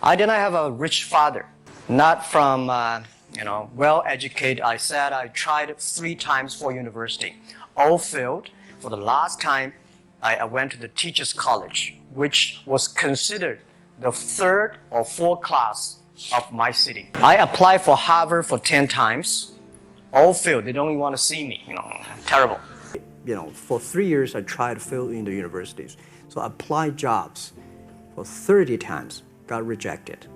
I did not have a rich father, not from, well-educated. I said I tried 3 times for university, all failed. For the last time, I went to the teacher's college, which was considered the 3rd or 4th class of my city. I applied for Harvard for 10 times, all failed. They don't even want to see me, terrible. For 3 years, I tried to fill in the universities. So I applied jobs for 30 times, got rejected.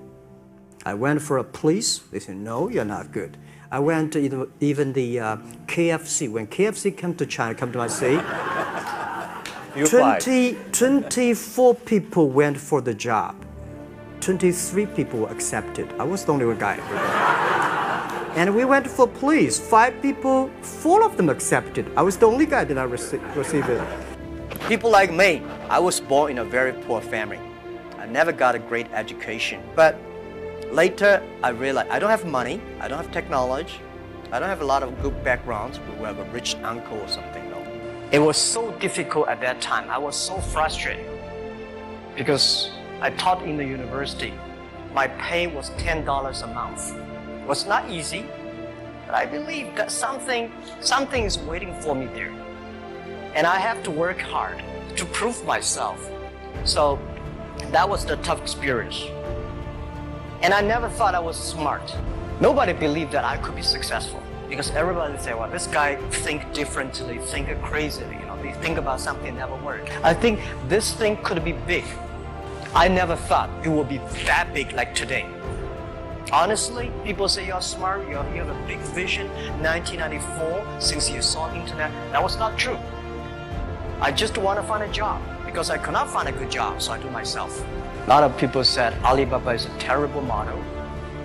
I went for a police, they said, no, you're not good. I went to even the KFC. When KFC came to China, come to my city, 24 people went for the job. 23 people were accepted. I was the only one guy. And we went for police. 5 people, 4 of them accepted. I was the only guy that I received it. People like me, I was born in a very poor family. I never got a great education. But later, I realized I don't have money, I don't have technology, I don't have a lot of good backgrounds. We have a rich uncle or something. No. It was so difficult at that time. I was so frustrated because I taught in the university. My pay was $10 a month. It was not easy, but I believe that something is waiting for me there. And I have to work hard to prove myself. So that was the tough experience. And I never thought I was smart. Nobody believed that I could be successful because everybody said, well, this guy think differently, think crazily, they think about something that never work. I think this thing could be big. I never thought it would be that big like today. Honestly, people say you're smart, you have a big vision. 1994, since you saw internet, that was not true. I just want to find a job because I could not find a good job, so I do myself. A lot of people said Alibaba is a terrible model.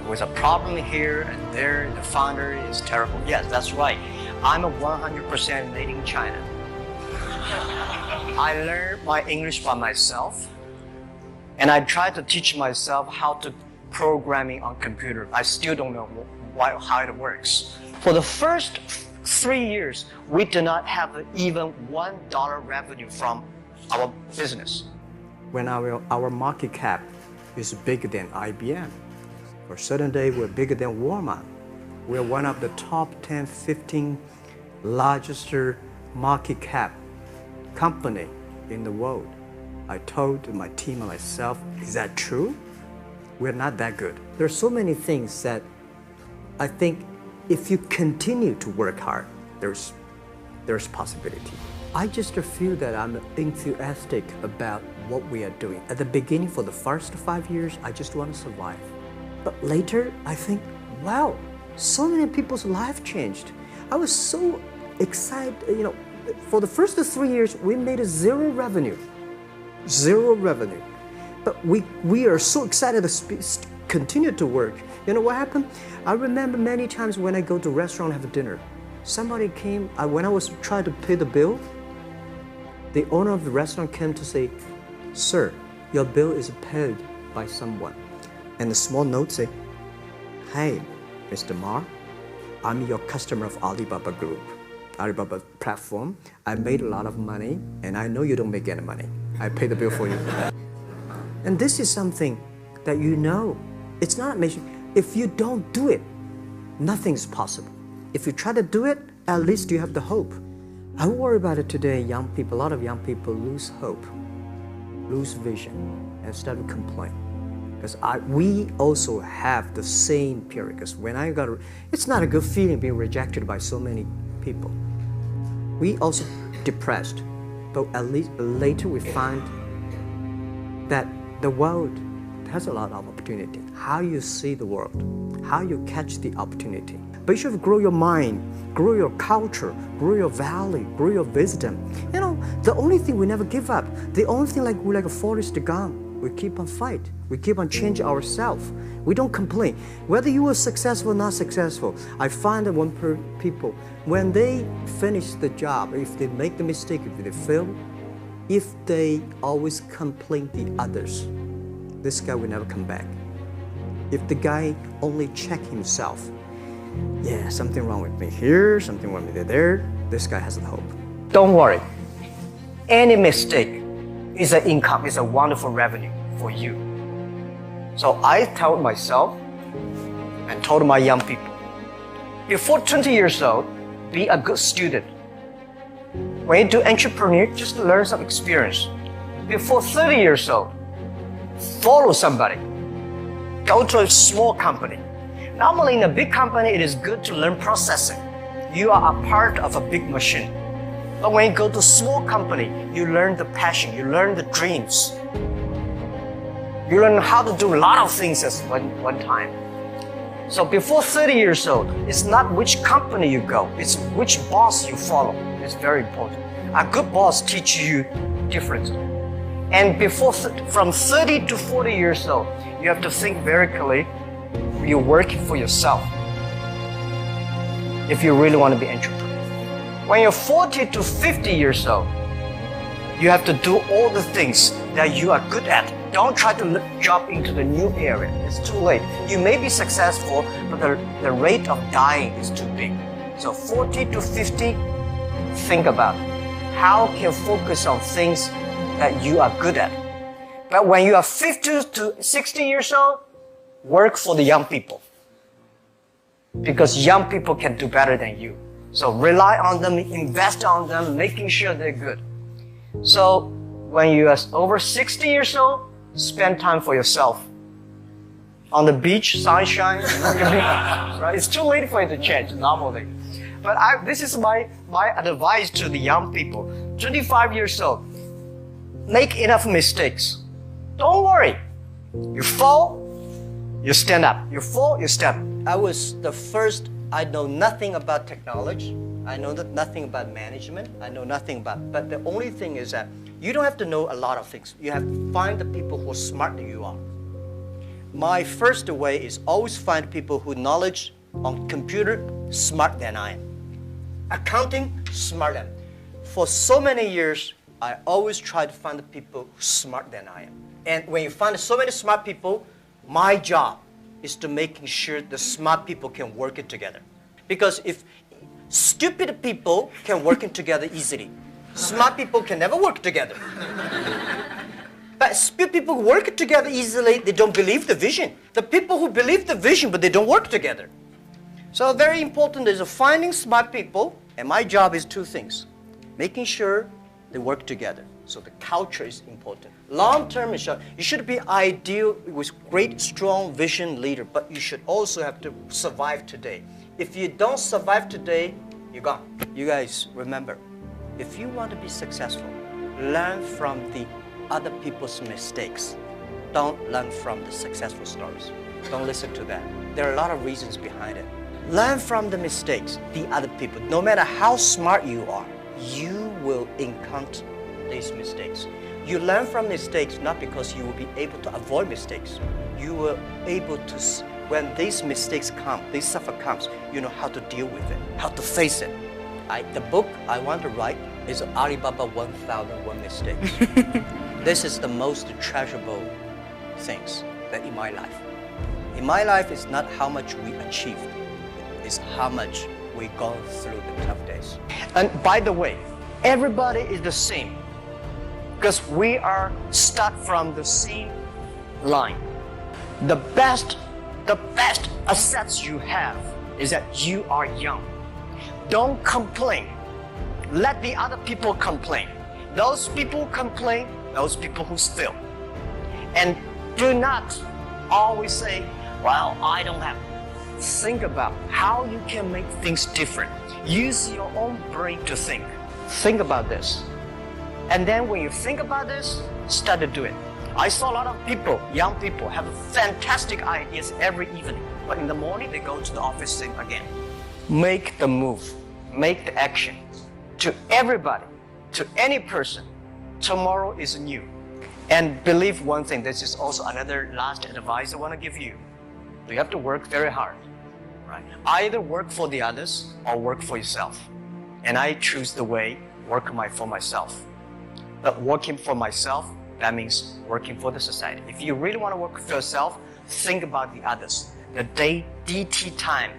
With a problem here and there, the founder is terrible. Yes, that's right. I'm a 100% made in China. I learned my English by myself, and I tried to teach myself how to programming on computer. I still don't know how it works. For the first 3 years, we did not have even $1 revenue from our business. When our market cap is bigger than IBM, for a certain day we're bigger than Walmart. We're one of the top 10, 15 largest market cap company in the world. I told my team and myself, is that true? We're not that good. There are so many things that I think if you continue to work hard, there's possibility. I just feel that I'm enthusiastic about what we are doing. At the beginning, for the first 5 years, I just want to survive. But later, I think, wow, so many people's life changed. I was so excited, for the first 3 years, we made zero revenue. But we are so excited to continue to work. You know what happened? I remember many times when I go to a restaurant and have dinner, somebody came, when I was trying to pay the bill, the owner of the restaurant came to say, sir, your bill is paid by someone. And the small note say, hey, Mr. Ma, I'm your customer of Alibaba Group, Alibaba platform. I made a lot of money, and I know you don't make any money. I pay the bill for you. And this is something that it's not amazing. If you don't do it, nothing's possible. If you try to do it, at least you have the hope. I worry about it today, young people, a lot of young people lose hope, lose vision, and start to complain. Because we also have the same period. Because when it's not a good feeling being rejected by so many people. We also depressed, but at least later we find that the world has a lot of opportunity. How you see the world, how you catch the opportunity. But you should grow your mind, grow your culture, grow your value, grow your wisdom. The only thing we never give up, the only thing we're like a Forrest Gump, we keep on fight. We keep on changing ourselves. We don't complain. Whether you are successful or not successful, I find that people, when they finish the job, if they make the mistake, if they fail, if they always complain the others, this guy will never come back. If the guy only check himself, yeah, something wrong with me here, something wrong with me there, this guy has the hope. Don't worry. Any mistake is an income, is a wonderful revenue for you. So I told myself and told my young people, before 20 years old, be a good student. When you do entrepreneur, just learn some experience. Before 30 years old, follow somebody. Go to a small company. Normally in a big company, it is good to learn processing. You are a part of a big machine. But when you go to a small company, you learn the passion, you learn the dreams. You learn how to do a lot of things at one time. So before 30 years old, it's not which company you go, it's which boss you follow. It's very important. A good boss teaches you differently. And from 30 to 40 years old, you have to think very clearly, you're working for yourself. If you really want to be an entrepreneur. When you're 40 to 50 years old, you have to do all the things that you are good at. Don't try to jump into the new area. It's too late. You may be successful, but the rate of dying is too big. So 40 to 50, think about how can you focus on things that you are good at. But when you are 50 to 60 years old, work for the young people. Because young people can do better than you. So rely on them, invest on them, making sure they're good. So when you are over 60 years old, spend time for yourself. On the beach, sunshine, right? It's too late for you to change normally. But this is my advice to the young people. 25 years old, make enough mistakes. Don't worry. You fall, you stand up. You fall, you stand up. I was the first, I know nothing about technology. I know nothing about management. I know nothing about, but the only thing is that you don't have to know a lot of things. You have to find the people who are smarter than you are. My first way is always find people who knowledge on computer smarter than I am. Accounting, smarter than. For so many years, I always try to find the people smarter than I am. And when you find so many smart people, my job is to making sure the smart people can work it together. Because if stupid people can work it together easily, smart people can never work together. But stupid people work it together easily, they don't believe the vision. The people who believe the vision, but they don't work together. So very important is finding smart people, and my job is two things. Making sure they work together. So the culture is important. Long term is you should be ideal with great, strong vision leader, but you should also have to survive today. If you don't survive today, you're gone. You guys remember, if you want to be successful, learn from the other people's mistakes. Don't learn from the successful stories. Don't listen to that. There are a lot of reasons behind it. Learn from the mistakes, the other people. No matter how smart you are, you will encounter these mistakes. You learn from mistakes not because you will be able to avoid mistakes. You will able to, when these mistakes come, this suffer comes, you know how to deal with it, how to face it. The book I want to write is Alibaba 1001 Mistakes. This is the most treasurable things that in my life. In my life, it's not how much we achieved, it's how much we gone through the tough days. And by the way, everybody is the same because we are start from the same line. The best assets you have is that you are young. Don't complain. Let the other people complain. Those people complain, those people who fail. And do not always say, well, I don't have. Think about how you can make things different. Use your own brain to think. Think about this. And then when you think about this, start to do it. I saw a lot of people, young people, have fantastic ideas every evening. But in the morning, they go to the office thing again. Make the move. Make the action. To everybody, to any person, tomorrow is new. And believe one thing, this is also another last advice I want to give you. You have to work very hard, right? Either work for the others or work for yourself. And I choose the way, work for myself. But working for myself, that means working for the society. If you really want to work for yourself, think about the others. The DT time,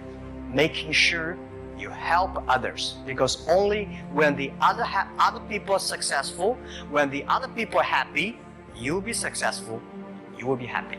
making sure you help others, because only when the other people are successful, when the other people are happy, you'll be successful, you will be happy.